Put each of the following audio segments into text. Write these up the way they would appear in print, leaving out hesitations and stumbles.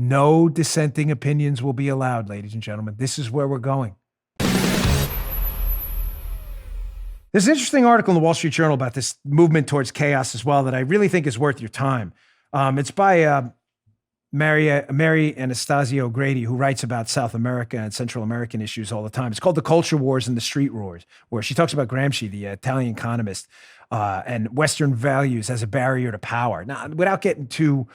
No dissenting opinions will be allowed, ladies and gentlemen. This is where we're going. There's an interesting article in the Wall Street Journal about this movement towards chaos as well that I really think is worth your time. It's by Mary Anastasia O'Grady, who writes about South America and Central American issues all the time. It's called The Culture Wars and the Street Wars, where she talks about Gramsci, the Italian economist, and Western values as a barrier to power. Now, without getting too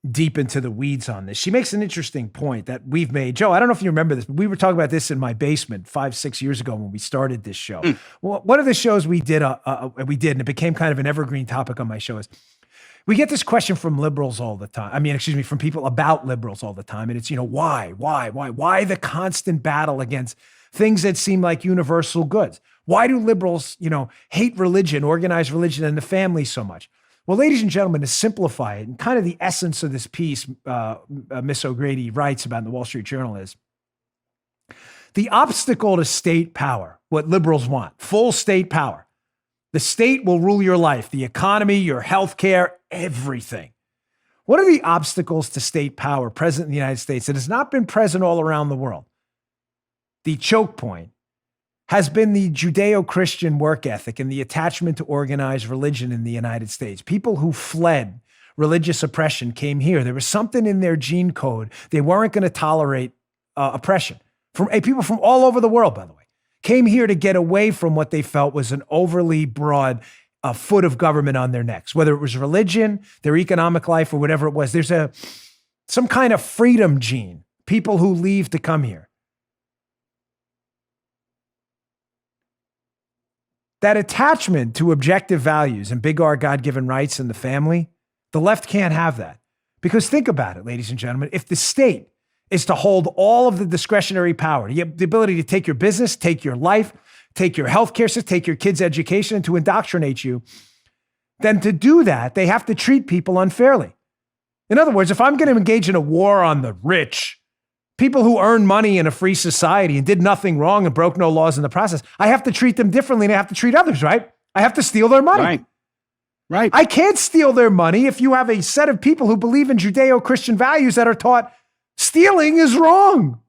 deep into the weeds on this, she makes an interesting point that we've made. Joe, I don't know if you remember this, but we were talking about this in my basement 5-6 years ago when we started this show. Well, one of the shows we did, and it became kind of an evergreen topic on my show, is we get this question from liberals all the time. From people about liberals all the time. And it's, why the constant battle against things that seem like universal goods? Why do liberals, hate religion, organized religion, and the family so much? Well, ladies and gentlemen, to simplify it, and kind of the essence of this piece Miss O'Grady writes about in the Wall Street Journal is the obstacle to state power, what liberals want, full state power. The state will rule your life, the economy, your healthcare, everything. What are the obstacles to state power present in the United States that has not been present all around the world? The choke point has been the Judeo-Christian work ethic and the attachment to organized religion in the United States. People who fled religious oppression came here. There was something in their gene code. They weren't going to tolerate oppression. People from all over the world, by the way, came here to get away from what they felt was an overly broad foot of government on their necks, whether it was religion, their economic life, or whatever it was. There's some kind of freedom gene, people who leave to come here. That attachment to objective values and big R God-given rights and the family, the left can't have that. Because think about it, ladies and gentlemen, if the state is to hold all of the discretionary power, you have the ability to take your business, take your life, take your healthcare system, take your kids' education, and to indoctrinate you, then to do that, they have to treat people unfairly. In other words, if I'm going to engage in a war on the rich, people who earn money in a free society and did nothing wrong and broke no laws in the process, I have to treat them differently than I have to treat others, right? I have to steal their money. Right. I can't steal their money if you have a set of people who believe in Judeo-Christian values that are taught stealing is wrong.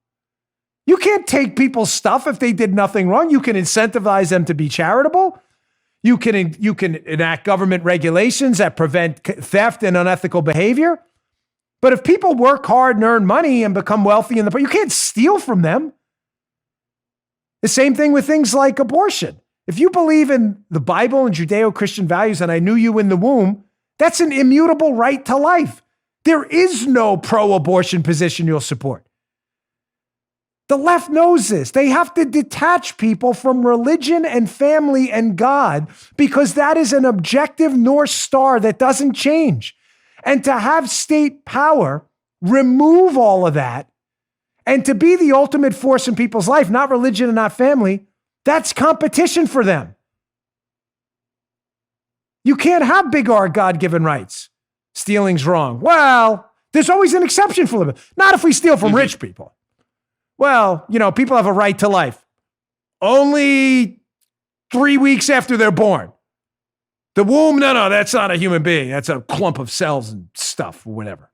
You can't take people's stuff if they did nothing wrong. You can incentivize them to be charitable. You can enact government regulations that prevent theft and unethical behavior. But if people work hard and earn money and become wealthy you can't steal from them. The same thing with things like abortion. If you believe in the Bible and Judeo-Christian values, and I knew you in the womb, that's an immutable right to life. There is no pro-abortion position you'll support. The left knows this. They have to detach people from religion and family and God because that is an objective North Star that doesn't change. And to have state power, remove all of that, and to be the ultimate force in people's life, not religion and not family, that's competition for them. You can't have big R God-given rights. Stealing's wrong. Well, there's always an exception for them. Not if we steal from rich people. Well, people have a right to life. Only 3 weeks after they're born. The womb, no, that's not a human being. That's a clump of cells and stuff or whatever.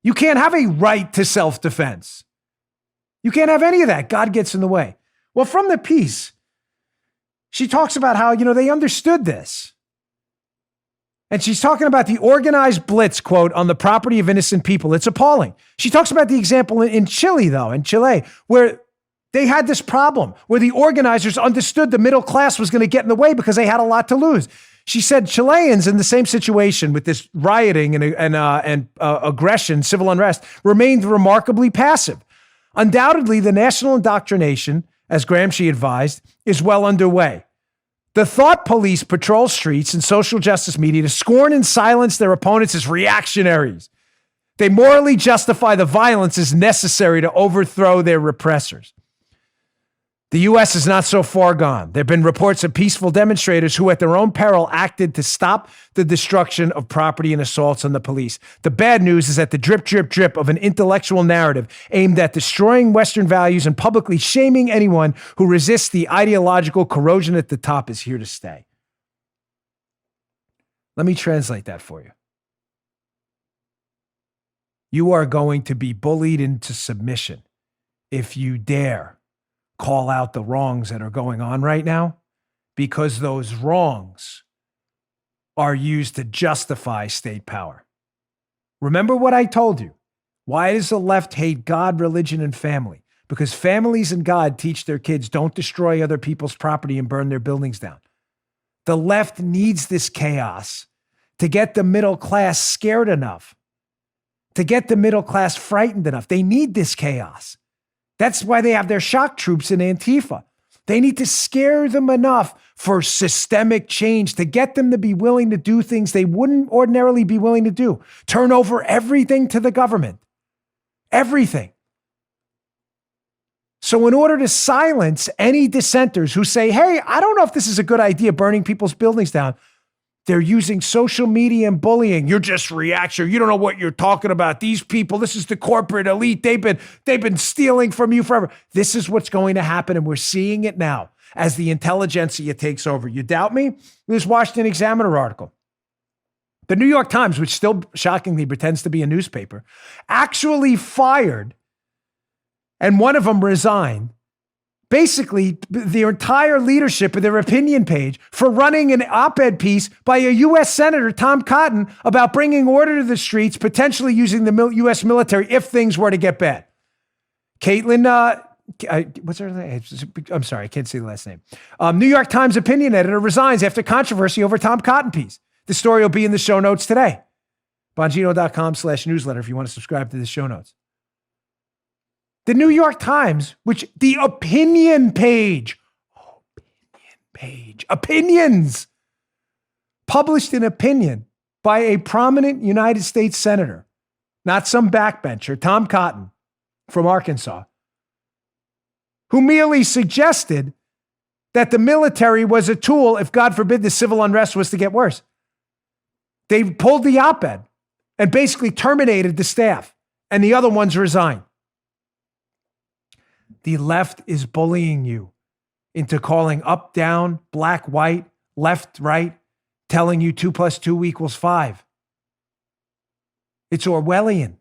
You can't have a right to self-defense. You can't have any of that. God gets in the way. Well, from the piece, she talks about how, they understood this. And she's talking about the organized blitz, quote, on the property of innocent people. It's appalling. She talks about the example in Chile, where they had this problem where the organizers understood the middle class was going to get in the way because they had a lot to lose. She said Chileans in the same situation with this rioting and aggression, civil unrest, remained remarkably passive. Undoubtedly, the national indoctrination, as Gramsci advised, is well underway. The thought police patrol streets and social justice media to scorn and silence their opponents as reactionaries. They morally justify the violence as necessary to overthrow their repressors. The U.S. is not so far gone. There have been reports of peaceful demonstrators who, at their own peril, acted to stop the destruction of property and assaults on the police. The bad news is that the drip, drip, drip of an intellectual narrative aimed at destroying Western values and publicly shaming anyone who resists the ideological corrosion at the top is here to stay. Let me translate that for you. You are going to be bullied into submission if you dare call out the wrongs that are going on right now, because those wrongs are used to justify state power. Remember what I told you. Why does the left hate God, religion, and family? Because families and God teach their kids don't destroy other people's property and burn their buildings down. The left needs this chaos to get the middle class scared enough, to get the middle class frightened enough. They need this chaos. That's why they have their shock troops in Antifa. They need to scare them enough for systemic change, to get them to be willing to do things they wouldn't ordinarily be willing to do. Turn over everything to the government. Everything. So in order to silence any dissenters who say, hey, I don't know if this is a good idea, burning people's buildings down, they're using social media and bullying. You're just reaction. You don't know what you're talking about. These people, this is the corporate elite. They've been stealing from you forever. This is what's going to happen, and we're seeing it now as the intelligentsia takes over. You doubt me? This Washington Examiner article. The New York Times, which still shockingly pretends to be a newspaper, actually fired, and one of them resigned, basically the entire leadership of their opinion page for running an op-ed piece by a U.S. Senator, Tom Cotton, about bringing order to the streets, potentially using the U.S. military if things were to get bad. Caitlin, what's her name? I'm sorry, I can't say the last name. New York Times opinion editor resigns after controversy over Tom Cotton piece. The story will be in the show notes today. Bongino.com/newsletter if you want to subscribe to the show notes. The New York Times, which the opinions, published an opinion by a prominent United States senator, not some backbencher, Tom Cotton from Arkansas, who merely suggested that the military was a tool if, God forbid, the civil unrest was to get worse. They pulled the op-ed and basically terminated the staff, and the other ones resigned. The left is bullying you into calling up, down, black, white, left, right, telling you 2 + 2 = 5. It's Orwellian.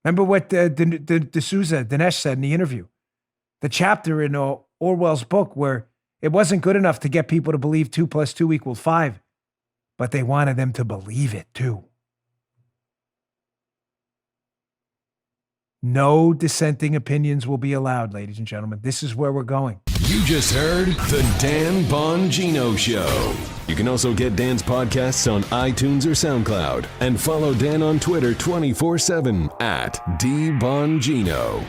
Remember what Dinesh said in the interview? The chapter in Orwell's book where it wasn't good enough to get people to believe 2 + 2 = 5, but they wanted them to believe it too. No dissenting opinions will be allowed, ladies and gentlemen. This is where we're going. You just heard The Dan Bongino Show. You can also get Dan's podcasts on iTunes or SoundCloud. And follow Dan on Twitter 24/7 @DBongino.